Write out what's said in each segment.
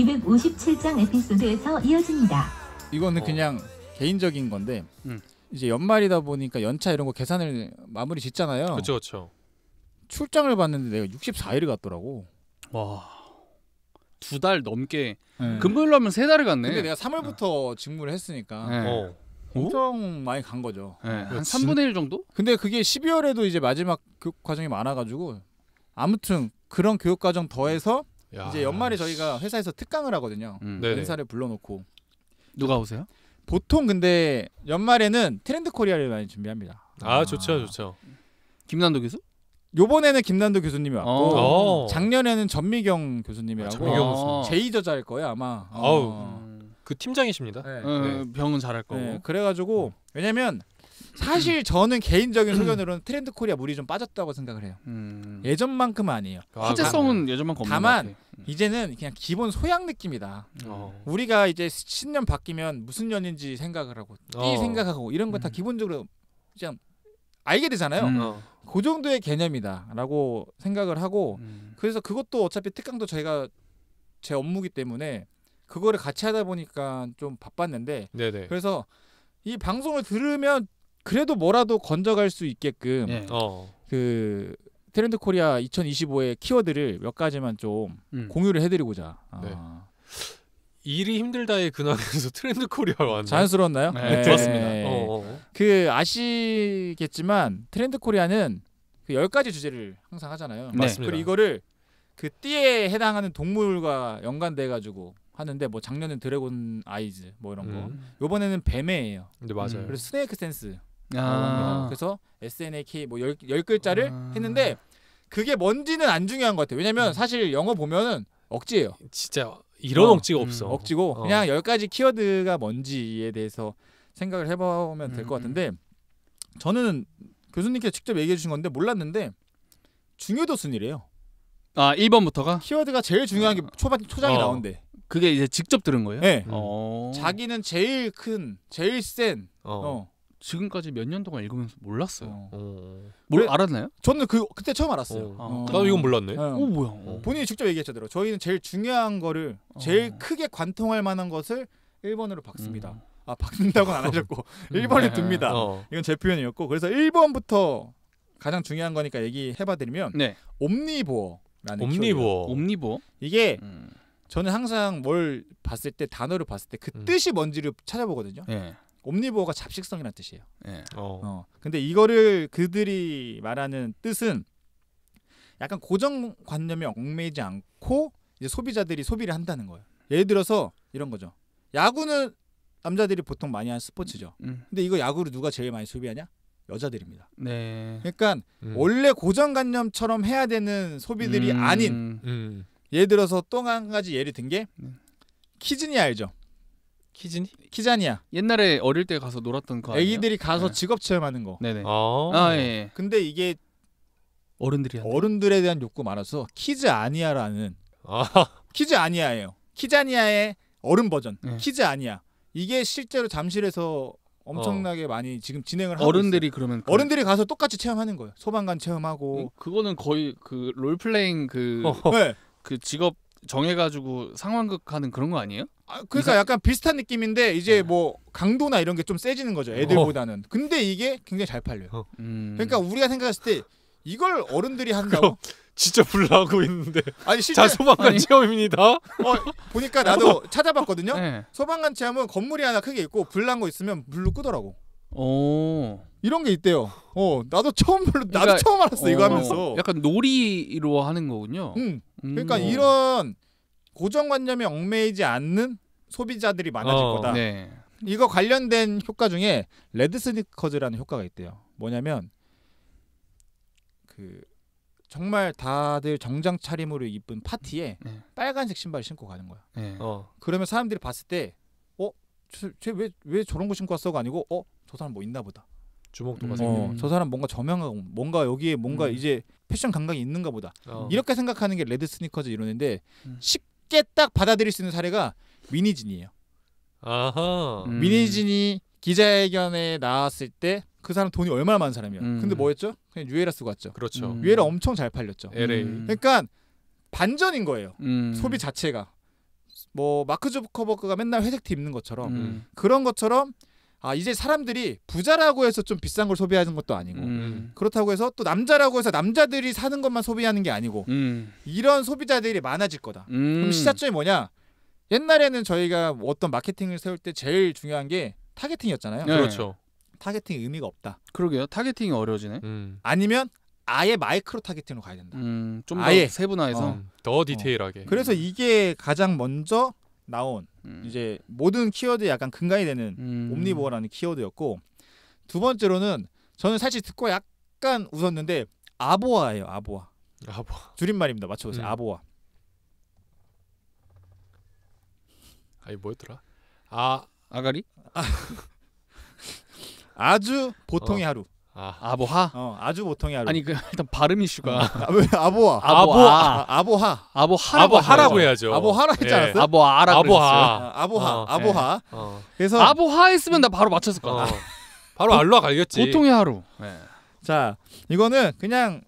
257장 에피소드에서 이어집니다. 이거는 그냥 개인적인 건데 이제 연말이다 보니까 연차 이런 거 계산을 마무리 짓잖아요. 그렇죠, 그렇죠. 출장을 봤는데 내가 64일을 갔더라고. 와, 2달 넘게. 네. 금요일로 하면 3달을 갔네. 근데 내가 3월부터 직무를 했으니까 네. 엄청 많이 간 거죠. 네, 한 3분의 1 정도? 근데 그게 12월에도 이제 마지막 교육 과정이 많아가지고 아무튼 그런 교육 과정 더해서 야. 이제 연말에 저희가 회사에서 특강을 하거든요. 네네. 인사를 불러놓고. 누가 오세요? 보통 근데 연말에는 트렌드 코리아를 많이 준비합니다. 아, 좋죠, 좋죠. 김난도 교수? 요번에는 김난도 교수님이 왔고 작년에는 전미경 교수님이라고 전미경 교수님. 제2저자일 거예요 아마. 아우. 그 팀장이십니다. 네. 네. 병은 잘할 거고. 네, 그래가지고 왜냐면 사실 저는 개인적인 소견으로는 트렌드 코리아 물이 좀 빠졌다고 생각을 해요. 예전만큼은 아니에요. 화제성은 예전만큼 없는 다만 것 같아. 이제는 그냥 기본 소양 느낌이다. 우리가 이제 신년 바뀌면 무슨 년인지 생각을 하고 띠 생각하고 이런 거 다 기본적으로 그냥 알게 되잖아요. 그 정도의 개념이다라고 생각을 하고 그래서 그것도 어차피 특강도 저희가 제 업무기 때문에 그거를 같이 하다 보니까 좀 바빴는데 네네. 그래서 이 방송을 들으면 그래도 뭐라도 건져갈 수 있게끔 예. 그 트렌드 코리아 2025의 키워드를 몇 가지만 좀 공유를 해드리고자. 네. 일이 힘들다의 근황에서 트렌드 코리아 왔네. 자연스러웠나요? 네, 좋았습니다. 그 아시겠지만 트렌드 코리아는 그 10가지 주제를 항상 하잖아요. 네. 맞습니다. 그리고 이거를 그 띠에 해당하는 동물과 연관돼 가지고 하는데 뭐 작년엔 드래곤 아이즈 뭐 이런 거. 요번에는 뱀애예요. 근데 맞아요. 그래서 스네이크 센스. 아. 그래서 SNAK 뭐 10글자를 했는데 그게 뭔지는 안 중요한 것 같아요. 왜냐면 사실 영어 보면은 억지예요. 진짜 이런 억지가 없어. 억지고 그냥 10가지 키워드가 뭔지에 대해서 생각을 해보면 될 것 같은데 저는 교수님께서 직접 얘기해 주신 건데 몰랐는데 중요도 순이래요. 아 1번부터가? 키워드가 제일 중요한 게 초장에 나온대. 그게 이제 직접 들은 거예요? 네. 자기는 자기는 제일 큰, 제일 센. 지금까지 몇 년 동안 읽으면서 몰랐어요. 그래- 알았나요? 저는 그때 처음 알았어요. 나도 이건 몰랐네. 뭐야? 본인이 직접 얘기했잖아요. 저희는 제일 중요한 거를 제일 크게 관통할 만한 것을 1번으로 박습니다. 아 박는다고는 안 하셨고 1번에 둡니다. 이건 제 표현이었고 그래서 1번부터 가장 중요한 거니까 얘기해봐드리면 네. 옴니보어라는 옴니보어. 옴니보어? 이게 저는 항상 뭘 봤을 때 단어를 봤을 때 그 뜻이 뭔지를 찾아보거든요. 네. 옴니보어가 잡식성이라는 뜻이에요. 네. 근데 이거를 그들이 말하는 뜻은 약간 고정관념에 얽매이지 않고 이제 소비자들이 소비를 한다는 거예요. 예를 들어서 이런 거죠. 야구는 남자들이 보통 많이 하는 스포츠죠. 근데 이거 야구를 누가 제일 많이 소비하냐? 여자들입니다. 네. 그러니까 원래 고정관념처럼 해야 되는 소비들이 아닌 예를 들어서 또 한 가지 예를 든 게 키즈니 알죠? 키즈니? 키자니아. 옛날에 어릴 때 가서 놀았던 거 아니에요? 애기들이 가서 직업 체험하는 거. 네네. 예. 근데 이게 어른들이 어른들에 대한 욕구 많아서 키즈 아니아라는 키즈 아니아예요. 키자니아의 어른 버전. 키즈 아니아. 이게 실제로 잠실에서 엄청나게 많이 지금 진행을 하고 어른들이 있어요. 그러면 어른들이 가서 똑같이 체험하는 거예요. 소방관 체험하고. 그거는 거의 그 롤플레잉 그 직업 정해가지고 상황극 하는 그런 거 아니에요? 그러니까 약간 비슷한 느낌인데 이제 뭐 강도나 이런 게 좀 세지는 거죠. 애들보다는. 근데 이게 굉장히 잘 팔려요. 그러니까 우리가 생각했을 때 이걸 어른들이 한다고? 진짜 불나고 있는데. 아니 실제 소방관 체험입니다. 보니까 나도 찾아봤거든요. 소방관 체험은 건물이 하나 크게 있고 불난 거 있으면 불로 끄더라고. 이런 게 있대요. 나도 처음 알았어 이거 하면서. 약간 놀이로 하는 거군요. 그러니까 이런 고정관념에 얽매이지 않는 소비자들이 많아질 거다. 네. 이거 관련된 효과 중에 레드 스니커즈라는 효과가 있대요. 뭐냐면 그 정말 다들 정장 차림으로 입은 파티에 빨간색 신발 신고 가는 거야. 그러면 사람들이 봤을 때 쟤 왜 저런 거 신고 왔어가 아니고 저 사람 뭐 있나 보다. 주목도가 생기는. 저 사람 뭔가 저명하고 뭔가 여기에 뭔가 이제 패션 감각이 있는가 보다. 이렇게 생각하는 게 레드 스니커즈 이론인데 쉽게 딱 받아들일 수 있는 사례가 미니진이에요. 미니진이 기자회견에 나왔을 때 그 사람 돈이 얼마나 많은 사람이야. 근데 뭐였죠? 그냥 유에라 쓰고 왔죠. 그렇죠. 유에라 엄청 잘 팔렸죠. LA. 그러니까 반전인 거예요. 소비 자체가. 뭐 마크 주커버그가 맨날 회색 티 입는 것처럼 그런 것처럼 이제 사람들이 부자라고 해서 좀 비싼 걸 소비하는 것도 아니고 그렇다고 해서 또 남자라고 해서 남자들이 사는 것만 소비하는 게 아니고 이런 소비자들이 많아질 거다. 그럼 시사점이 뭐냐? 옛날에는 저희가 어떤 마케팅을 세울 때 제일 중요한 게 타겟팅이었잖아요. 네. 그렇죠. 타겟팅 의미가 없다. 그러게요. 타겟팅이 어려워지네. 아니면 아예 마이크로 타겟팅으로 가야 된다. 좀 더 세분화해서 더 디테일하게. 그래서 이게 가장 먼저 나온 이제 모든 키워드에 약간 근간이 되는 옴니보어라는 키워드였고 두 번째로는 저는 사실 듣고 약간 웃었는데 아보아예요. 아보아. 줄임말입니다. 맞춰보세요. 아보아. 아니 뭐였더라? 아가리? 아주 보통의 하루. 아보하? 아주 보통의 하루. 아니 일단 발음 이슈가 왜 아보아? 아보하. 아보하라고 해야죠. 아보하라 했지 않았어요? 아보아라고 아보하. 그래서 아보하 했으면 나 바로 맞췄을 거야. 바로 알로하 갈겼지. 보통의 하루. 자, 이거는 그냥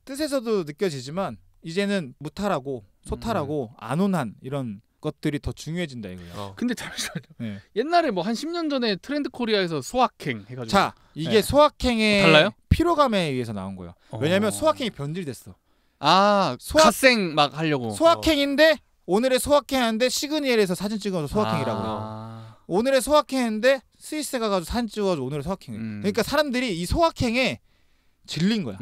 뜻에서도 느껴지지만 이제는 무탈하고 소탈하고 안온한 이런 것들이 더 중요해진다 이거예요. 근데 잠시만요. 옛날에 뭐 한 10년 전에 트렌드 코리아에서 소확행 해가지고. 자, 이게 소확행의 달라요? 피로감에 의해서 나온 거예요. 왜냐하면 소확행이 변질됐어. 갓생 막 하려고. 소확행인데 오늘의 소확행인데 시그니엘에서 사진 찍어서 소확행이라고 해요. 오늘의 소확행인데 스위스 가가지고 사진 찍어서 오늘의 소확행. 그러니까 사람들이 이 소확행에 질린 거야.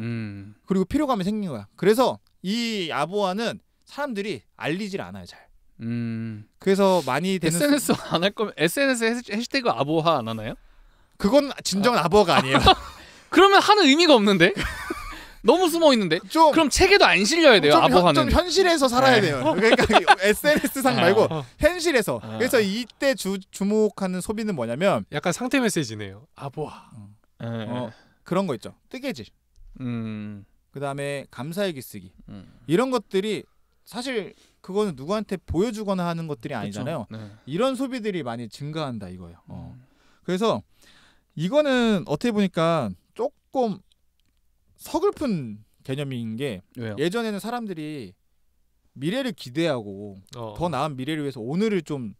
그리고 피로감이 생긴 거야. 그래서 이 아보아는 사람들이 알리질 않아요, 잘. 그래서 많이 되는 SNS 안 할 거면 SNS 해시태그 아보하 안 하나요? 그건 진정한 아보아가 아니에요. 그러면 하는 의미가 없는데. 너무 숨어 있는데. 그럼 책에도 안 실려야 돼요. 아보하는. 좀 현실에서 살아야 돼요. 그러니까 SNS상 말고 현실에서. 그래서 이때 주목하는 소비는 뭐냐면 약간 상태 메시지네요. 아보하. 그런 거 있죠. 뜨개질. 그다음에 감사일기 쓰기. 이런 것들이 사실 그거는 누구한테 보여주거나 하는 것들이 아니잖아요. 이런 소비들이 많이 증가한다 이거예요. 그래서 이거는 어떻게 보니까 조금 서글픈 개념인 게 왜요? 예전에는 사람들이 미래를 기대하고 더 나은 미래를 위해서 오늘을 좀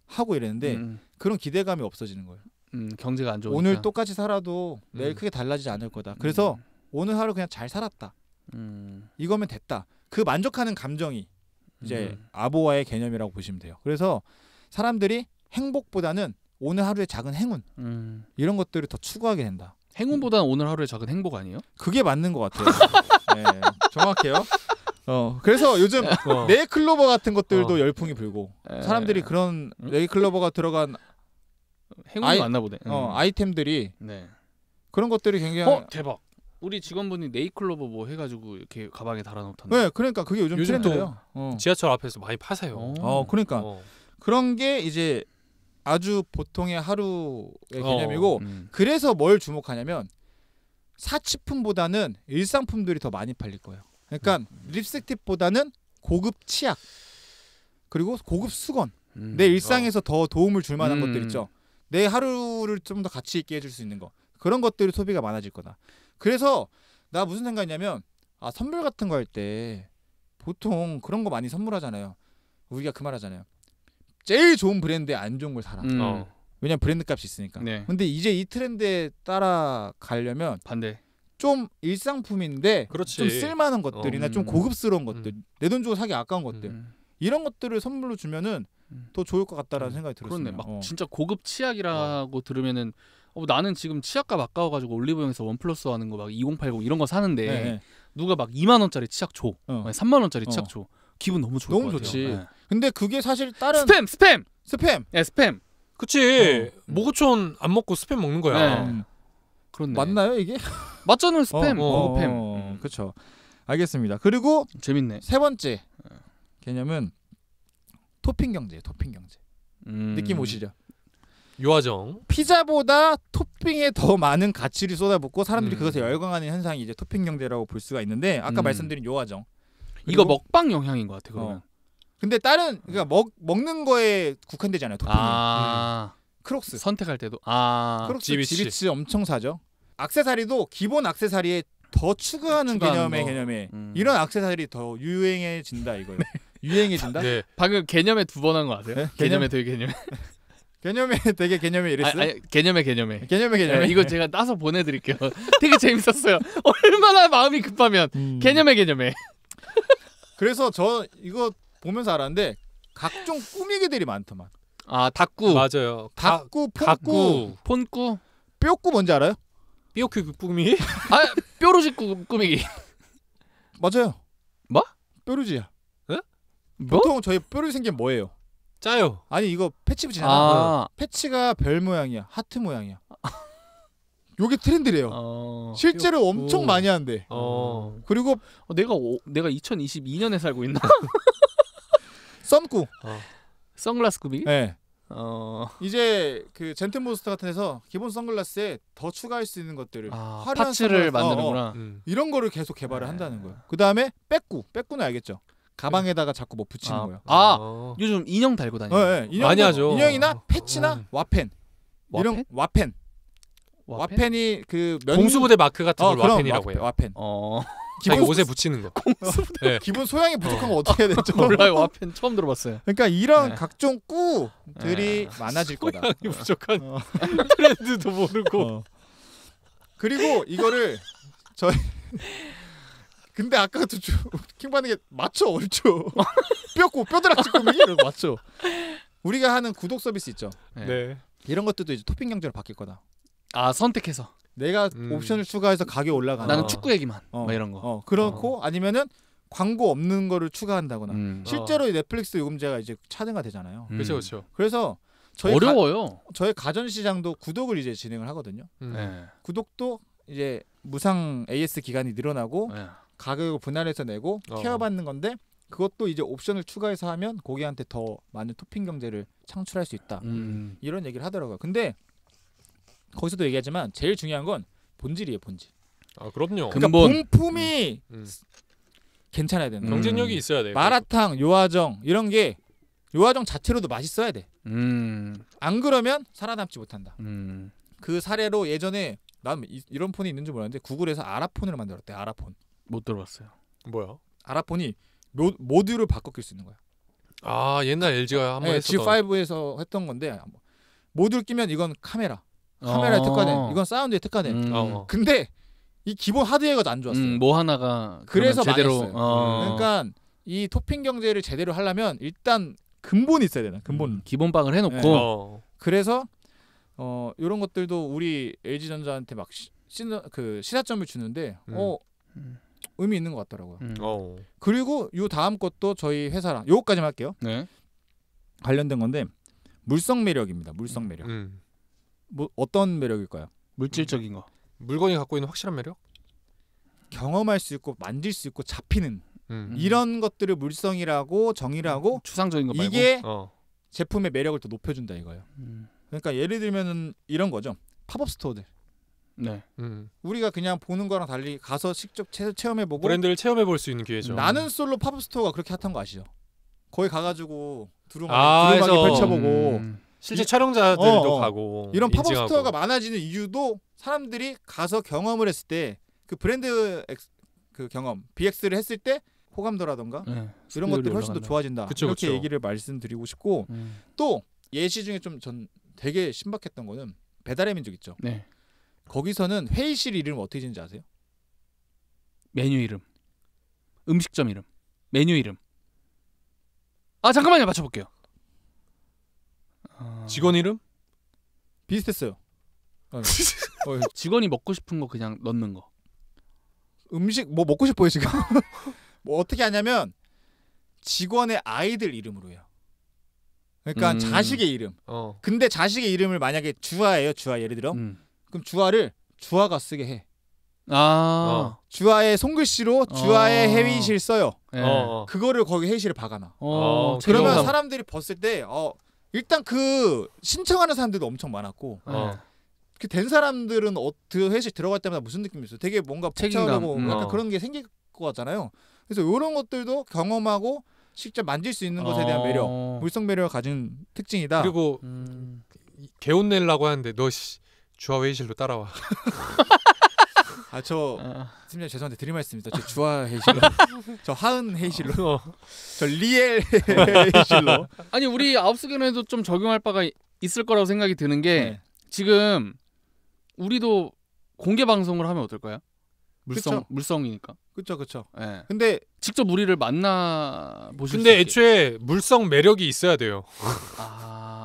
하고 이랬는데 그런 기대감이 없어지는 거예요. 경제가 안 좋으니까. 오늘 똑같이 살아도 내일 크게 달라지지 않을 거다. 그래서 오늘 하루 그냥 잘 살았다. 이거면 됐다. 그 만족하는 감정이 이제 아보아의 개념이라고 보시면 돼요. 그래서 사람들이 행복보다는 오늘 하루의 작은 행운 이런 것들을 더 추구하게 된다. 행운보다는 오늘 하루의 작은 행복 아니에요? 그게 맞는 것 같아요. 네, 정확해요. 그래서 요즘 네이클로버 같은 것들도 열풍이 불고 사람들이 그런 네이클로버가 들어간 행운이 맞나 보네. 아이템들이 그런 것들이 굉장히 대박. 우리 직원분이 네이클로버 뭐 해가지고 이렇게 가방에 달아놓던데. 네, 그러니까 그게 요즘 트렌드예요. 지하철 앞에서 많이 파세요. 그러니까 그런 게 이제 아주 보통의 하루의 개념이고 그래서 뭘 주목하냐면 사치품보다는 일상품들이 더 많이 팔릴 거예요. 그러니까 립스틱보다는 고급 치약 그리고 고급 수건 내 일상에서 더 도움을 줄 만한 것들 있죠. 내 하루를 좀 더 가치 있게 해줄 수 있는 거 그런 것들이 소비가 많아질 거다. 그래서 나 무슨 생각이냐면 선물 같은 거 할 때 보통 그런 거 많이 선물하잖아요. 우리가 그 말 하잖아요. 제일 좋은 브랜드에 안 좋은 걸 사라. 왜냐면 브랜드 값이 있으니까. 근데 이제 이 트렌드에 따라가려면 반대. 좀 일상품인데 좀 쓸만한 것들이나 좀 고급스러운 것들 내 돈 주고 사기 아까운 것들 이런 것들을 선물로 주면은 더 좋을 것 같다라는 생각이 들었어요. 그렇네. 막 진짜 고급 치약이라고 들으면은 나는 지금 치약값 아까워가지고 올리브영에서 원 플러스 하는 거 막 2080 이런 거 사는데 누가 막 2만 원짜리 치약 줘, 3만 원짜리 치약 줘. 기분 너무 좋을 것 같아요. 너무 좋지. 근데 그게 사실 다른 스팸. 스팸. 그치. 모구촌 안 먹고 스팸 먹는 거야. 그렇네. 맞나요 이게? 맞잖아요 스팸. 팸. 그렇죠. 알겠습니다. 그리고 재밌네. 세 번째 개념은 토핑 경제예요. 토핑 경제. 느낌 오시죠? 요아정. 피자보다 토핑에 더 많은 가치를 쏟아붓고 사람들이 그것에 열광하는 현상이 이제 토핑 경제라고 볼 수가 있는데 아까 말씀드린 요아정. 이거 먹방 영향인 것 같아 그러면. 근데 다른 그러니까 먹는 거에 국한되지 않아요. 토핑이. 크록스 선택할 때도. 크록스 지비치 엄청 사죠. 액세서리도 기본 액세서리에 더 추가하는 개념의 이런 액세서리 더 유행해진다 이거예요. 유행해진다. 네. 방금 개념에 2번 한 거 아세요? 네? 개념에 되게 개념에. 개념에 되게 개념에 이랬어. 아니, 개념에 개념에. 개념에. 네, 이거 제가 따서 보내드릴게요. 되게 재밌었어요. 얼마나 마음이 급하면 개념에 개념에. 그래서 저 이거 보면서 알았는데 각종 꾸미기들이 많더만. 아 닭구. 맞아요. 닭구, 폰꾸, 닭구, 폰꾸. 뾰꾸 뭔지 알아요? 삐오큐 꾸미? 아 뾰루지 꾸미기. 맞아요. 뭐? 뾰루지야. 뭐? 보통 저희 뾰루지 생긴 뭐예요? 짜요. 아니 이거 패치 붙이잖아. 아. 패치가 별 모양이야. 하트 모양이야. 요게 트렌드래요. 실제로 뾰꾸. 엄청 많이 한대. 그리고 내가 2022년에 살고 있나? 썬꾸. 선글라스 꾸미기? 네. 이제 그 젠틀몬스터 같은 데서 기본 선글라스에 더 추가할 수 있는 것들을 화려한 파츠를 선글라스, 만드는구나. 이런 거를 계속 개발을 한다는 거예요. 그 다음에 빼꾸는 알겠죠? 가방에다가 자꾸 뭐 붙이는 거예요. 요즘 인형 달고 다니는. 네, 인형, 많이 하죠. 인형이나 패치나 와펜. 이런 와펜이 그 공수부대 마크 같은 걸 그럼 와펜이라고 해요. 와펜. 자기 옷에 붙이는 거. 네. 기본 소양이 부족하면 어떻게 해야 되죠? 몰라요. 와펜 처음 들어봤어요. 그러니까 이런 각종 꾸들이 많아질 거다. 소양이 부족한 트렌드도 모르고. 그리고 이거를 저희 근데 아까도 킹받는 게 맞죠, 옳죠. 뼈다락지 꾸미기 이런 거 맞죠. 우리가 하는 구독 서비스 있죠. 네. 이런 것들도 이제 토핑 경제로 바뀔 거다. 선택해서. 내가 옵션을 추가해서 가격이 올라가는. 나는 축구 얘기만. 뭐 이런 거. 그렇고 아니면은 광고 없는 거를 추가한다거나. 실제로 넷플릭스 요금제가 이제 차등화 되잖아요. 그렇죠. 그래서 어려워요. 저희 가전 시장도 구독을 이제 진행을 하거든요. 네. 구독도 이제 무상 AS 기간이 늘어나고 가격을 분할해서 내고 케어받는 건데 그것도 이제 옵션을 추가해서 하면 고객한테 더 많은 토핑 경제를 창출할 수 있다. 이런 얘기를 하더라고요. 근데 거기서도 얘기하지만 제일 중요한 건 본질이에요, 본질. 그럼요. 그러니까 본품이 괜찮아야 되는 거예요. 경쟁력이 있어야 돼요. 마라탕, 요아정 이런 게 요아정 자체로도 맛있어야 돼. 안 그러면 살아남지 못한다. 그 사례로 예전에 난 이런 폰이 있는 줄 몰랐는데 구글에서 아라폰을 만들었대. 아라폰. 못 들어봤어요. 뭐야? 아라폰이 모듈을 바꿔 낄 수 있는 거야. 옛날 LG가 한번 했었던. G5에서 했던 건데 모듈 끼면 이건 카메라에 특화된, 이건 사운드에 특화된. 근데 이 기본 하드웨어가 안 좋았어요. 뭐 하나가 그래서 제대로. 망했어요. 그러니까 이 토핑 경제를 제대로 하려면 일단 근본이 있어야 되나. 근본. 기본빵을 해놓고. 그래서 이런 것들도 우리 LG전자한테 막 시사점을 주는데 의미 있는 것 같더라고요. 그리고 요 다음 것도 저희 회사랑 요거까지만 할게요. 네. 관련된 건데 물성 매력입니다. 물성 매력. 뭐 어떤 매력일까요? 물질적인 거. 물건이 갖고 있는 확실한 매력? 경험할 수 있고 만질 수 있고 잡히는 이런 것들을 물성이라고 정의를 하고 추상적인 거 말고 이게 제품의 매력을 더 높여준다 이거예요. 그러니까 예를 들면은 이런 거죠. 팝업 스토어들. 네. 우리가 그냥 보는 거랑 달리 가서 직접 체험해보고 브랜드를 체험해볼 수 있는 기회죠. 나는 솔로 팝업 스토어가 그렇게 핫한 거 아시죠? 거기 가가지고 두루마기 펼쳐보고 실제 촬영자들도 가고 이런 팝업 스토어가 많아지는 이유도 사람들이 가서 경험을 했을 때 그 브랜드 그 경험 BX를 했을 때 호감도라던가 이런 것들이 훨씬 더 좋아진다. 이렇게 얘기를 말씀드리고 싶고 또 예시 중에 좀 전 되게 신박했던 거는 배달의 민족 있죠. 네. 거기서는 회의실 이름 어떻게 짓는지 아세요? 메뉴 이름, 음식점 이름, 메뉴 이름. 잠깐만요, 맞춰볼게요. 직원 이름? 비슷했어요. 직원이 먹고 싶은 거 그냥 넣는 거. 음식 뭐 먹고 싶어요 지금? 뭐 어떻게 하냐면 직원의 아이들 이름으로 해요. 그러니까 자식의 이름. 근데 자식의 이름을 만약에 주아예요. 주아 예를 들어. 그럼 주아를 주아가 쓰게 해. 주아의 손글씨로 주아의 회의실 써요. 그거를 거기 회의실에 박아놔. 그러면 사람들이 봤을 때 일단 그 신청하는 사람들도 엄청 많았고 그 된 사람들은 그 회의실 들어갈 때마다 무슨 느낌이 있어요? 되게 뭔가 복잡하고 약간 그런 게 생길 것 같잖아요. 그래서 이런 것들도 경험하고 직접 만질 수 있는 것에 대한 매력, 물성 매력을 가진 특징이다. 그리고 개혼 내려고 하는데 너 주아 회의실로 따라와. 저 팀장 죄송한데 드릴 말씀 있습니다. 저 주화 헤이실러, 저 하은 헤이실러, 저 리엘 헤이실러. 아니 우리 아홉수견에도 좀 적용할 바가 있을 거라고 생각이 드는 게 네. 지금 우리도 공개 방송을 하면 어떨까요? 그쵸. 물성이니까. 그렇죠. 네. 근데 직접 우리를 만나 보실 근데 수 있게. 애초에 물성 매력이 있어야 돼요.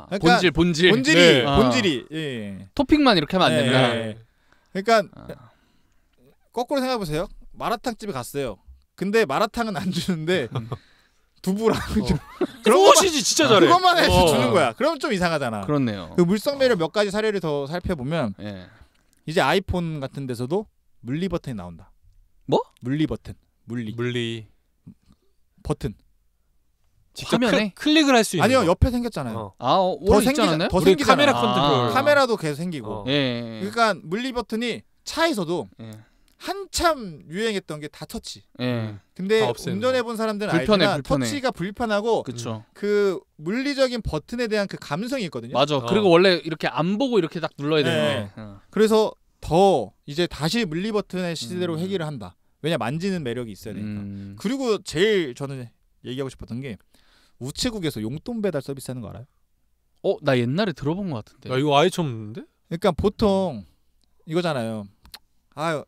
그러니까 본질이 네. 아. 본질이 예. 토핑만 이렇게 하면 안 네. 된다. 네. 그러니까 거꾸로 생각해 보세요. 마라탕 집에 갔어요. 근데 마라탕은 안 주는데 두부랑 그런 소시지 진짜 잘해. 그것만 해서 주는 거야. 그러면 좀 이상하잖아. 그렇네요. 그 물성 매력 몇 가지 사례를 더 살펴보면 예. 이제 아이폰 같은 데서도 물리 버튼이 나온다. 뭐? 물리 버튼. 물리 버튼. 직접 화면에? 클릭을 할 수 있는. 아니요, 거. 옆에 생겼잖아요. 원래 있지 않았나요? 더 우리 생기잖아. 카메라 컨트롤. 카메라도 계속 생기고. 예. 그러니까 물리 버튼이 차에서도 예. 한참 유행했던 게 다 터치. 예. 근데 다 없애는 운전해 본 사람들은 불편해, 알지만 불편해. 터치가 불편하고 그렇죠. 그 물리적인 버튼에 대한 그 감성이 있거든요. 맞아. 그리고 원래 이렇게 안 보고 이렇게 딱 눌러야 네. 되는데. 그래서 더 이제 다시 물리 버튼의 시대로 해결을 한다. 왜냐 만지는 매력이 있어야 되니까. 그리고 제일 저는 얘기하고 싶었던 게 우체국에서 용돈 배달 서비스 하는 거 알아요? 나 옛날에 들어본 것 같은데. 야, 이거 아예 처음 듣는데? 그러니까 보통 이거잖아요.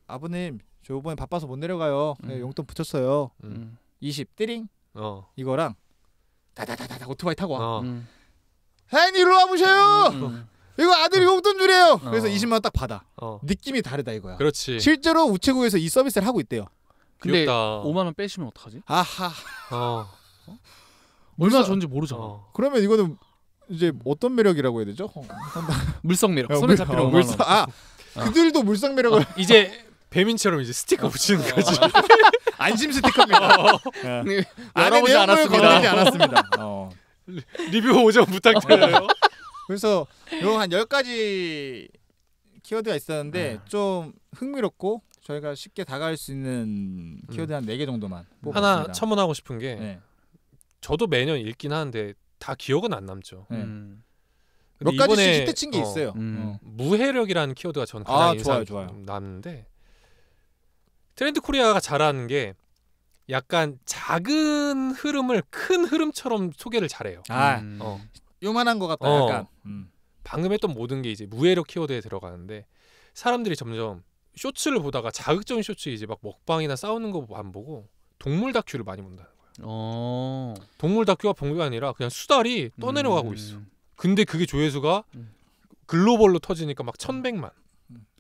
아버님 저 이번에 바빠서 못 내려가요. 용돈 붙였어요. 20 띠링 이거랑 다다다다 오토바이 타고 와. 사장님 일로 와보세요. 이거 아들이 용돈 주래요. 그래서 20만 원 딱 받아. 느낌이 다르다 이거야. 그렇지. 실제로 우체국에서 이 서비스를 하고 있대요. 근데 귀엽다. 5만 원 빼시면 어떡하지? 아하. 얼마나 좋은지 모르잖아. 그러면 이거는 이제 어떤 매력이라고 해야 되죠? 물성 매력. 손에 잡히는 5만 원. 그들도 물성 매력을 이제 배민처럼 이제 스티커 붙이는 거지. 안심 스티커입니다. 열어보지 않았습니다. 건드리지 않았습니다. 리뷰 5점 부탁드려요. 그래서 요 한 10가지 키워드가 있었는데 좀 흥미롭고 저희가 쉽게 다가갈 수 있는 키워드 한 4개 정도만 뽑았습니다. 하나 첨언하고 싶은 게 네. 저도 매년 읽긴 하는데 다 기억은 안 남죠. 네. 근데 몇 가지씩 이번에 히트 친 게 있어요. 무해력이라는 키워드가 저는 가장 인상 좋아요. 남는데 트렌드 코리아가 잘하는 게 약간 작은 흐름을 큰 흐름처럼 소개를 잘해요. 요만한 것 같다 약간. 방금 했던 모든 게 이제 무해력 키워드에 들어가는데 사람들이 점점 쇼츠를 보다가 자극적인 쇼츠 이제 막 먹방이나 싸우는 거 안 보고 동물 다큐를 많이 본다는 거야. 동물 다큐가 본 게 아니라 그냥 수달이 떠내려가고 있어. 근데 그게 조회수가 글로벌로 터지니까 막 1100만.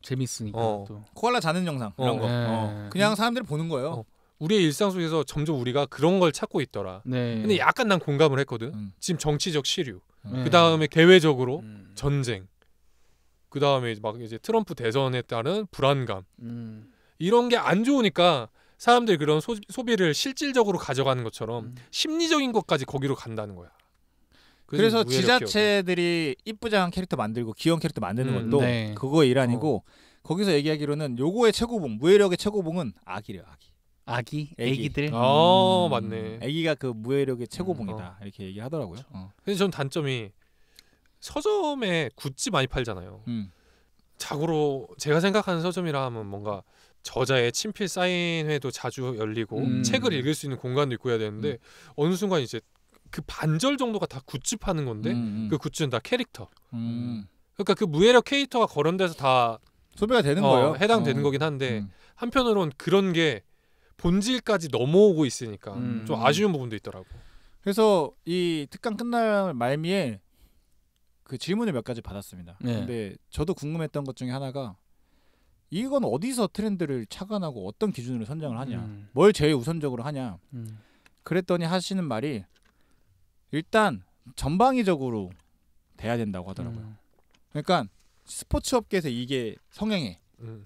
재밌으니까 또. 코알라 자는 영상 이런 거. 그냥 사람들이 보는 거예요. 우리의 일상 속에서 점점 우리가 그런 걸 찾고 있더라. 근데 약간 난 공감을 했거든. 지금 정치적 시류, 그 다음에 개회적으로 전쟁, 그 다음에 막 이제 트럼프 대선에 따른 불안감, 이런 게 안 좋으니까 사람들이 그런 소비를 실질적으로 가져가는 것처럼 심리적인 것까지 거기로 간다는 거야. 그래서 지자체들이 이쁘장한 캐릭터 만들고 귀여운 캐릭터 만드는 것도 그거의 일환이고 거기서 얘기하기로는 요거의 최고봉, 무해력의 최고봉은 아기래요. 애기들. 맞네. 애기가 그 무해력의 최고봉이다 이렇게 얘기하더라고요. 근데 전 단점이 서점에 굿즈 많이 팔잖아요. 자고로 제가 생각하는 서점이라 하면 뭔가 저자의 친필 사인회도 자주 열리고 책을 읽을 수 있는 공간도 있고 해야 되는데 어느 순간 이제 그 반절 정도가 다 굿즈 파는 건데 그 굿즈는 다 캐릭터. 그러니까 그 무해력 캐릭터가 거론돼서 다 소비가 되는 거예요. 해당되는 거긴 한데 한편으로는 그런 게 본질까지 넘어오고 있으니까 좀 아쉬운 부분도 있더라고. 그래서 이 특강 끝날 말미에 그 질문을 몇 가지 받았습니다. 근데 저도 궁금했던 것 중에 하나가 이건 어디서 트렌드를 착안하고 어떤 기준으로 선정을 하냐, 뭘 제일 우선적으로 하냐. 그랬더니 하시는 말이 일단 전방위적으로 돼야 된다고 하더라고요. 그러니까 스포츠 업계에서 이게 성행해.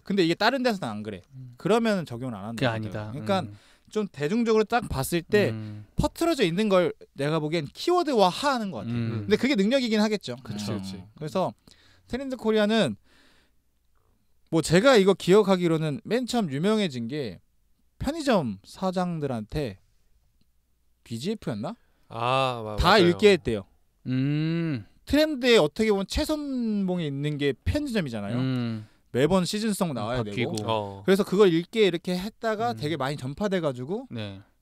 근데 이게 다른 데서는 안 그래. 그러면 적용을 안 한다. 그게 아니다. 그러니까 좀 대중적으로 딱 봤을 때 퍼트려져 있는 걸 내가 보기엔 키워드화하는 것 같아. 근데 그게 능력이긴 하겠죠. 그렇지. 그래서 트렌드 코리아는 뭐 제가 이거 기억하기로는 맨 처음 유명해진 게 편의점 사장들한테 BGF였나? 다 맞아요. 읽게 했대요. 트렌드에 어떻게 보면 최선봉에 있는 게 편의점이잖아요. 매번 시즌송 나와야 바뀌고. 되고 그래서 그걸 읽게 이렇게 했다가 되게 많이 전파돼가지고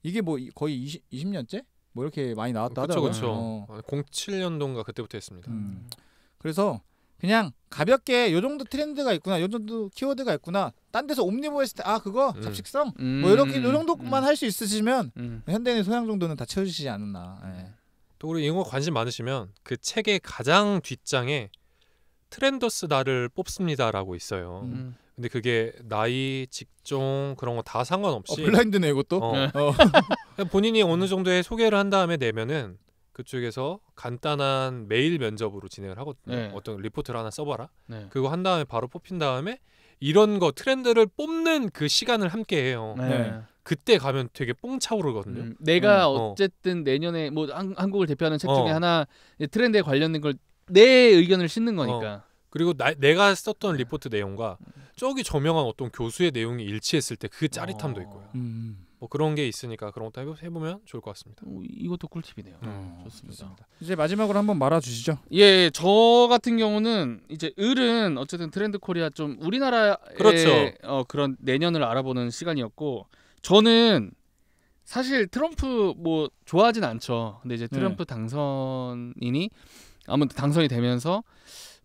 이게 뭐 거의 20년째 뭐 이렇게 많이 나왔다 하더라고요. 그렇죠. 07년도인가 그때부터 했습니다. 그래서 그냥 가볍게 요 정도 트렌드가 있구나, 요 정도 키워드가 있구나. 딴 데서 옴니버 했을 때 그거 잡식성 뭐 이렇게 요 정도만 할 수 있으시면 현대인의 소양 정도는 다 채워주시지 않았나. 또 우리 이거 관심 많으시면 그 책의 가장 뒷장에 트렌더스 나를 뽑습니다라고 있어요. 근데 그게 나이, 직종 그런 거 다 상관없이 블라인드네 이것도. 본인이 어느 정도의 소개를 한 다음에 내면은 그쪽에서 간단한 메일 면접으로 진행을 하거든요. 어떤 리포트를 하나 써봐라. 그거 한 다음에 바로 뽑힌 다음에 이런 거 트렌드를 뽑는 그 시간을 함께 해요. 그때 가면 되게 뽕 차오르거든요. 내가 어쨌든 내년에 뭐 한국을 대표하는 책 중에 하나 트렌드에 관련된 걸 내 의견을 싣는 거니까. 그리고 내가 썼던 리포트 내용과 저기 저명한 어떤 교수의 내용이 일치했을 때 그 짜릿함도 있고요. 뭐 그런 게 있으니까 그런 것도 해보면 좋을 것 같습니다. 이것도 꿀팁이네요. 좋습니다. 이제 마지막으로 한번 말아주시죠. 예, 저 같은 경우는 이제 을은 어쨌든 트렌드 코리아 좀 우리나라의 그렇죠. 그런 내년을 알아보는 시간이었고 저는 사실 트럼프 뭐 좋아하진 않죠. 근데 이제 트럼프 당선인이 아무튼 당선이 되면서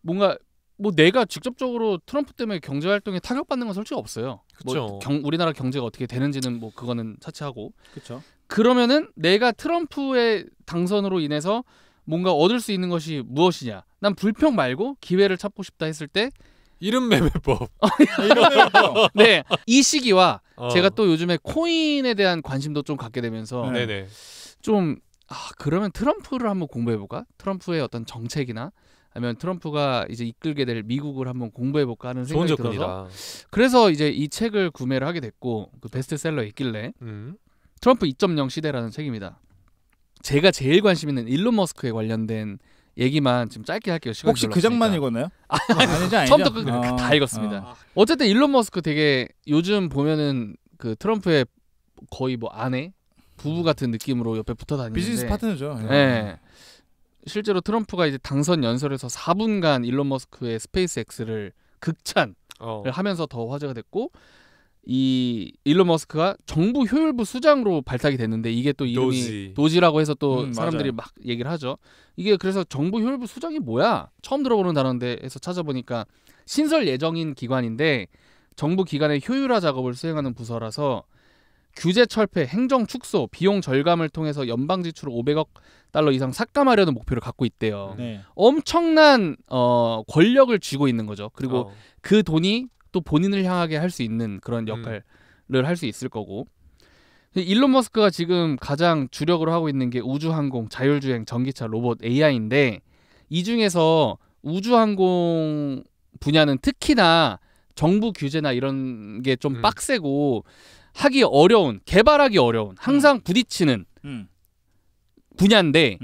뭔가 뭐 내가 직접적으로 트럼프 때문에 경제 활동에 타격받는 건 솔직히 없어요. 그렇죠. 뭐 우리나라 경제가 어떻게 되는지는 뭐 그거는 차치하고. 그렇죠. 그러면은 내가 트럼프의 당선으로 인해서 뭔가 얻을 수 있는 것이 무엇이냐? 난 불평 말고 기회를 찾고 싶다 했을 때 이름 매매법. 네, 이 시기와 제가 또 요즘에 코인에 대한 관심도 좀 갖게 되면서 좀 그러면 트럼프를 한번 공부해볼까? 트럼프의 어떤 정책이나 아니면 트럼프가 이제 이끌게 될 미국을 한번 공부해볼까 하는 생각이 들어서 그래서 이제 이 책을 구매를 하게 됐고 그 베스트셀러에 있길래 트럼프 2.0 시대라는 책입니다. 제가 제일 관심 있는 일론 머스크에 관련된 얘기만 지금 짧게 할게요. 혹시 그 장만 읽었나요? 아니죠. 처음부터 다 읽었습니다. 어쨌든 일론 머스크 되게 요즘 보면은 그 트럼프의 거의 뭐 아내 부부 같은 느낌으로 옆에 붙어 다니는데 비즈니스 파트너죠. 네. 실제로 트럼프가 이제 당선 연설에서 4분간 일론 머스크의 스페이스 X를 극찬을 하면서 더 화제가 됐고 이 일론 머스크가 정부 효율부 수장으로 발탁이 됐는데 이게 또 이름이 도지라고 해서 또 사람들이 막 얘기를 하죠. 이게 그래서 정부 효율부 수장이 뭐야? 처음 들어보는 단어인데 해서 찾아보니까 신설 예정인 기관인데 정부 기관의 효율화 작업을 수행하는 부서라서 규제 철폐, 행정 축소, 비용 절감을 통해서 연방 지출을 500억 달러 이상 삭감하려는 목표를 갖고 있대요. 엄청난 권력을 쥐고 있는 거죠. 그리고 그 돈이 또 본인을 향하게 할 수 있는 그런 역할을 할 수 있을 거고. 일론 머스크가 지금 가장 주력으로 하고 있는 게 우주항공, 자율주행, 전기차, 로봇, AI인데 이 중에서 우주항공 분야는 특히나 정부 규제나 이런 게 좀 빡세고 하기 어려운, 개발하기 어려운, 항상 부딪히는 분야인데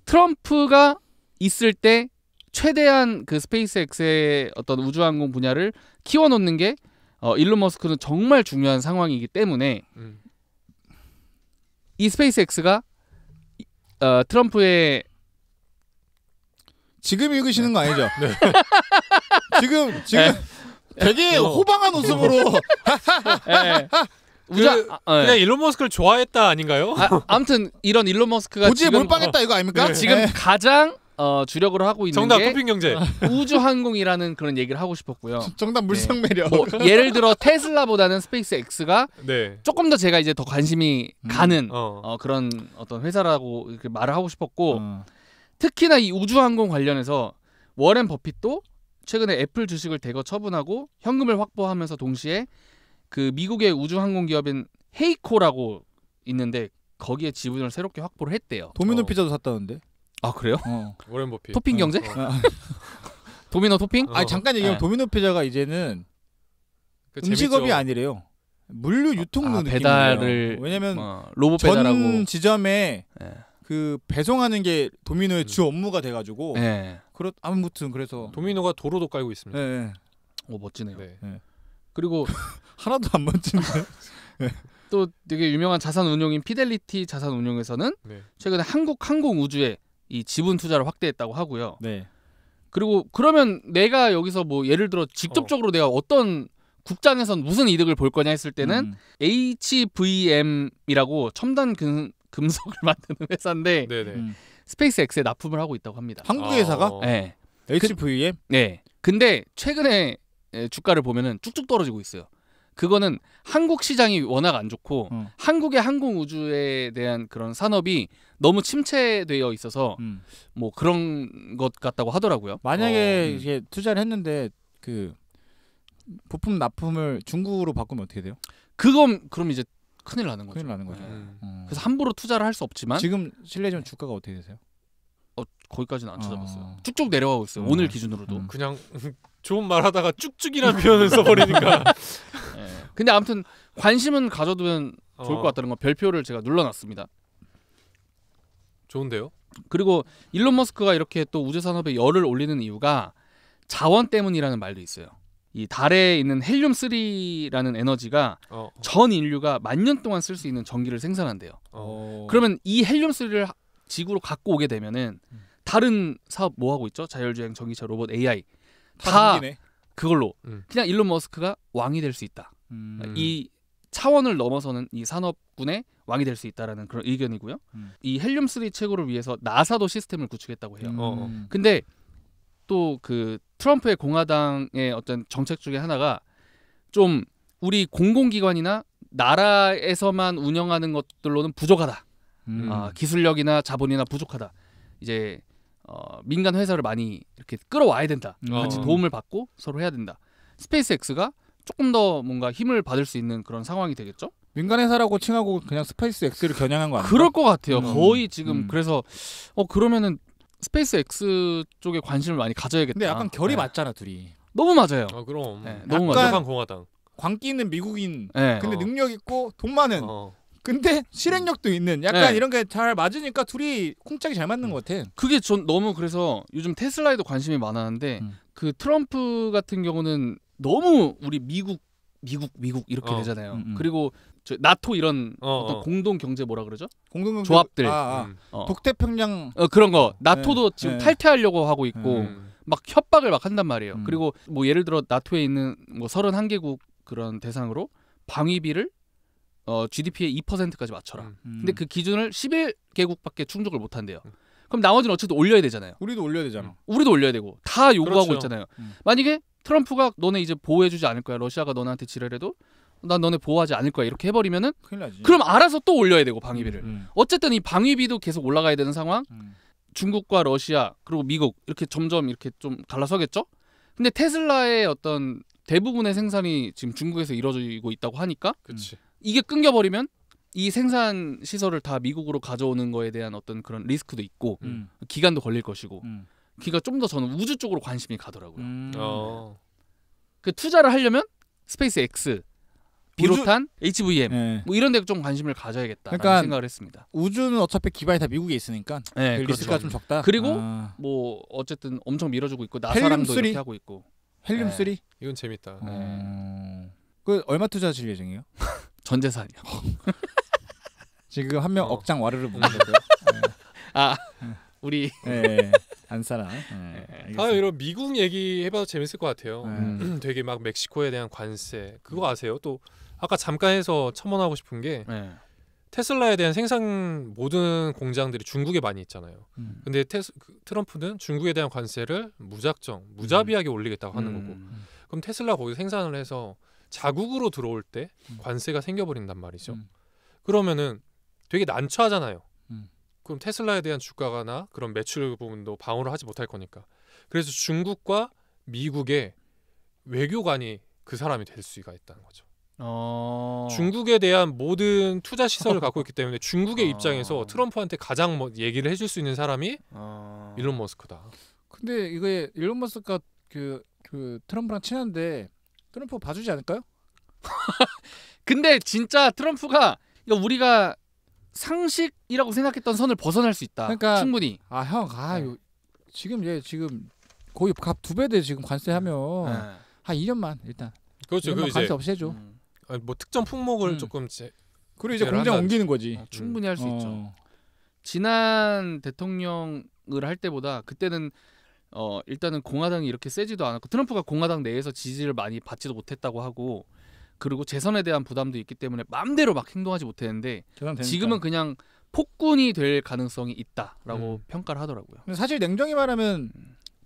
트럼프가 있을 때 최대한 그 스페이스X의 어떤 우주항공 분야를 키워놓는 게 일론 머스크는 정말 중요한 상황이기 때문에 이 스페이스X가 트럼프의 지금 읽으시는 거 아니죠? 지금 되게 호방한 웃음으로 그냥 일론 머스크를 좋아했다 아닌가요? 아무튼 이런 일론 머스크가 고지에 몰빵했다 이거 아닙니까? 지금 가장 주력으로 하고 있는 정답 게 토핑 경제 우주항공이라는 그런 얘기를 하고 싶었고요. 정답 물성 매력. 뭐 예를 들어 테슬라보다는 스페이스X가 조금 더 제가 이제 더 관심이 가는 그런 어떤 회사라고 이렇게 말을 하고 싶었고 특히나 이 우주항공 관련해서 워렌 버핏도 최근에 애플 주식을 대거 처분하고 현금을 확보하면서 동시에 그 미국의 우주항공 기업인 헤이코라고 있는데 거기에 지분을 새롭게 확보를 했대요. 도미노 피자도 샀다는데. 아 그래요? 워렌 버핏. 토핑 경제? 도미노 토핑? 아니 잠깐 얘기하면 도미노 피자가 이제는 음식업이 아니래요. 물류 유통로 느낌이에요. 배달을 왜냐면 로봇 전 배달하고 지점에 그 배송하는 게 도미노의 주 업무가 돼가지고 아무튼 그래서 도미노가 도로도 깔고 있습니다. 오 멋지네요. 그리고 하나도 안 멋진데. 또 되게 유명한 자산 운용인 피델리티 자산 운용에서는 최근에 한국 항공 우주에 이 지분 투자를 확대했다고 하고요. 그리고 그러면 내가 여기서 뭐 예를 들어 직접적으로 내가 어떤 국장에선 무슨 이득을 볼 거냐 했을 때는 HVM이라고 첨단 금속을 만드는 회사인데 스페이스X에 납품을 하고 있다고 합니다. 한국 회사가? 네. HVM? 네. 근데 최근에 주가를 보면은 쭉쭉 떨어지고 있어요. 그거는 한국 시장이 워낙 안 좋고 한국의 항공우주에 대한 그런 산업이 너무 침체되어 있어서 뭐 그런 것 같다고 하더라고요. 만약에 이게 투자를 했는데 그 부품 납품을 중국으로 바꾸면 어떻게 돼요? 그럼 이제 큰일 나는 거죠. 큰일 나는 거죠. 그래서 함부로 투자를 할 수 없지만 지금 실례지만 주가가 어떻게 되세요? 거기까지는 안 찾아봤어요. 쭉쭉 내려가고 있어요. 오늘 기준으로도. 그냥 좋은 말하다가 쭉쭉이라는 표현을 써버리니까. 네. 근데 아무튼 관심은 가져두면 좋을 것 같다는 거 별표를 제가 눌러놨습니다. 좋은데요? 그리고 일론 머스크가 이렇게 또 우주 산업에 열을 올리는 이유가 자원 때문이라는 말도 있어요. 이 달에 있는 헬륨3라는 에너지가 전 인류가 10,000년 동안 쓸 수 있는 전기를 생산한대요. 그러면 이 헬륨3를 지구로 갖고 오게 되면은 다른 사업 뭐 하고 있죠? 자율주행 전기차 로봇 AI 다 그걸로 그냥 일론 머스크가 왕이 될 수 있다. 이 차원을 넘어서는 이 산업군의 왕이 될 수 있다라는 그런 의견이고요. 이 헬륨3 채굴을 위해서 나사도 시스템을 구축했다고 해요. 근데 또 그 트럼프의 공화당의 어떤 정책 중에 하나가 좀 우리 공공기관이나 나라에서만 운영하는 것들로는 부족하다. 기술력이나 자본이나 부족하다. 이제 민간 회사를 많이 이렇게 끌어와야 된다. 같이 도움을 받고 서로 해야 된다. 스페이스X가 조금 더 뭔가 힘을 받을 수 있는 그런 상황이 되겠죠? 민간 회사라고 칭하고 그냥 스페이스X를 겨냥한 거 아닌가? 그럴 것 같아요. 거의 지금 그래서 그러면은 스페이스X 쪽에 관심을 많이 가져야겠다. 근데 약간 결이 맞잖아 둘이. 너무 맞아요. 그럼. 네, 너무 맞아요. 공화당. 광기 있는 미국인. 네. 근데 능력 있고 돈 많은. 근데 실행력도 있는. 약간 이런 게 잘 맞으니까 둘이 콩짝이 잘 맞는 것 같아. 그게 전 너무 그래서 요즘 테슬라에도 관심이 많았는데 그 트럼프 같은 경우는 너무 우리 미국 이렇게 되잖아요. 그리고 저 나토 이런 어떤 공동 경제 뭐라 그러죠? 공동 조합들. 북태평양 그런 거. 나토도 지금 탈퇴하려고 하고 있고 막 협박을 막 한단 말이에요. 그리고 뭐 예를 들어 나토에 있는 뭐 31개국 그런 대상으로 방위비를 GDP의 2%까지 맞춰라. 근데 그 기준을 11개국밖에 충족을 못 한대요. 그럼 나머지는 어쨌든 올려야 되잖아요. 우리도 올려야 되잖아. 우리도 올려야 되고 다 요구하고 그렇죠. 있잖아요. 만약에 트럼프가 너네 이제 보호해주지 않을 거야. 러시아가 너네한테 지랄해도 난 너네 보호하지 않을 거야. 이렇게 해버리면은 큰일 나지. 그럼 알아서 또 올려야 되고 방위비를. 어쨌든 이 방위비도 계속 올라가야 되는 상황. 중국과 러시아 그리고 미국 이렇게 점점 이렇게 좀 갈라서겠죠. 근데 테슬라의 어떤 대부분의 생산이 지금 중국에서 이루어지고 있다고 하니까 이게 끊겨버리면 이 생산 시설을 다 미국으로 가져오는 거에 대한 어떤 그런 리스크도 있고 기간도 걸릴 것이고 그러니까 좀 더 저는 우주 쪽으로 관심이 가더라고요. 그 투자를 하려면 스페이스X 비롯한 HVM 뭐 이런 데 좀 관심을 가져야겠다라는 그러니까 생각을 했습니다. 우주는 어차피 기반이 다 미국에 있으니까 리스크가 좀 적다. 그리고 뭐 어쨌든 엄청 밀어주고 있고 나사랑도 이렇게 하고 있고 헬륨3? 이건 재밌다. 그 얼마 투자하실 예정이에요? 전 재산이요. 지금 한 명 억장 와르르 먹는 거고요. 우리 안사랑. 이런 미국 얘기 해봐도 재밌을 것 같아요. 되게 막 멕시코에 대한 관세 그거 아세요? 또 아까 잠깐 해서 첨언하고 싶은 게 테슬라에 대한 생산 모든 공장들이 중국에 많이 있잖아요. 근데 트럼프는 중국에 대한 관세를 무자비하게 올리겠다고 하는 거고. 그럼 테슬라 거기 생산을 해서 자국으로 들어올 때 관세가 생겨버린단 말이죠. 그러면은 되게 난처하잖아요. 그럼 테슬라에 대한 주가나 그런 매출 부분도 방어를 하지 못할 거니까. 그래서 중국과 미국의 외교관이 그 사람이 될 수가 있다는 거죠. 중국에 대한 모든 투자 시설을 갖고 있기 때문에 중국의 입장에서 트럼프한테 가장 얘기를 해줄 수 있는 사람이 일론 머스크다. 근데 이게 일론 머스크가 그 트럼프랑 친한데 트럼프 봐주지 않을까요? 근데 진짜 트럼프가 우리가 상식이라고 생각했던 선을 벗어날 수 있다. 그러니까 충분히. 지금 거의 값 2배 돼 지금 관세하면 한 2년만 일단. 그렇죠. 그 관세 없이 해줘. 뭐 특정 품목을 조금 그리고 이제 공장 옮기는 거지. 충분히 할 수 있죠. 지난 대통령을 할 때보다 그때는 일단은 공화당이 이렇게 세지도 않았고 트럼프가 공화당 내에서 지지를 많이 받지도 못했다고 하고 그리고 재선에 대한 부담도 있기 때문에 마음대로 막 행동하지 못했는데 지금은 그냥 폭군이 될 가능성이 있다라고 평가를 하더라고요. 사실 냉정히 말하면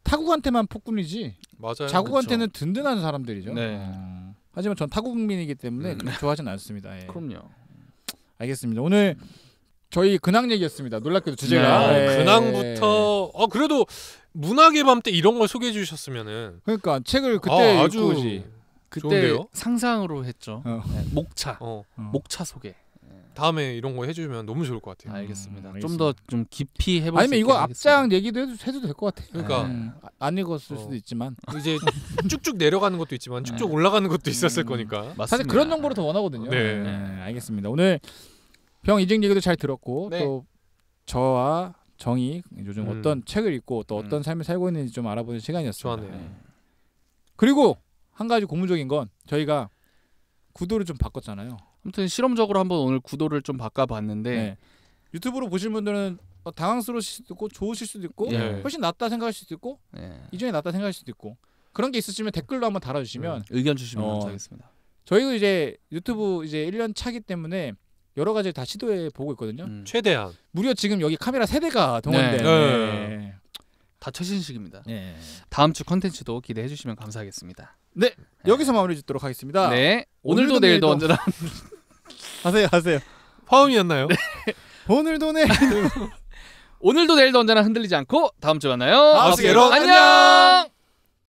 타국한테만 폭군이지 맞아요. 자국한테는 그렇죠. 든든한 사람들이죠. 네. 하지만 전 타국민이기 때문에 그렇게 좋아하진 않습니다. 예. 그럼요. 알겠습니다. 오늘 저희 근황 얘기였습니다. 놀랍게도 주제가 근황부터 그래도 문학의 밤 때 이런 걸 소개해 주셨으면은 그러니까 책을 그때 아주 읽고지. 그때 좋은데요? 상상으로 했죠. 네, 목차 목차 소개. 다음에 이런 거 해주면 너무 좋을 것 같아요. 알겠습니다. 좀 더 좀 깊이 해볼 수 아니면 이거 하겠습니다. 앞장 얘기도 해도 될 것 같아요. 그러니까 안 읽었을 수도 있지만 이제 쭉쭉 내려가는 것도 있지만 쭉쭉 올라가는 것도 있었을 거니까. 맞습니다. 사실 그런 정보를 더 원하거든요. 네. 알겠습니다. 오늘 병 이직 얘기도 잘 들었고 네. 또 저와 정이 요즘 어떤 책을 읽고 또 어떤 삶을 살고 있는지 좀 알아보는 시간이었습니다. 좋았네요. 그리고 한 가지 고무적인 건 저희가 구도를 좀 바꿨잖아요. 아무튼 실험적으로 한번 오늘 구도를 좀 바꿔봤는데 네. 유튜브로 보실 분들은 당황스러우실 수도 있고 좋으실 수도 있고 훨씬 낫다 생각하실 수도 있고 이전에 낫다 생각하실 수도 있고 그런 게 있으시면 댓글로 한번 달아주시면 의견 주시면 감사하겠습니다. 저희도 이제 유튜브 이제 1년 차기 때문에 여러 가지 다 시도해 보고 있거든요. 최대한 무려 지금 여기 카메라 3대가 동원된 다 최신식입니다. 네. 다음 주 컨텐츠도 기대해 주시면 감사하겠습니다. 네. 여기서 마무리 짓도록 하겠습니다. 네. 오늘도 내일도 언제나 하세요. 화음이었나요? 네. 오늘도 내일도 언제나 흔들리지 않고 다음 주 만나요. 아스게로 안녕.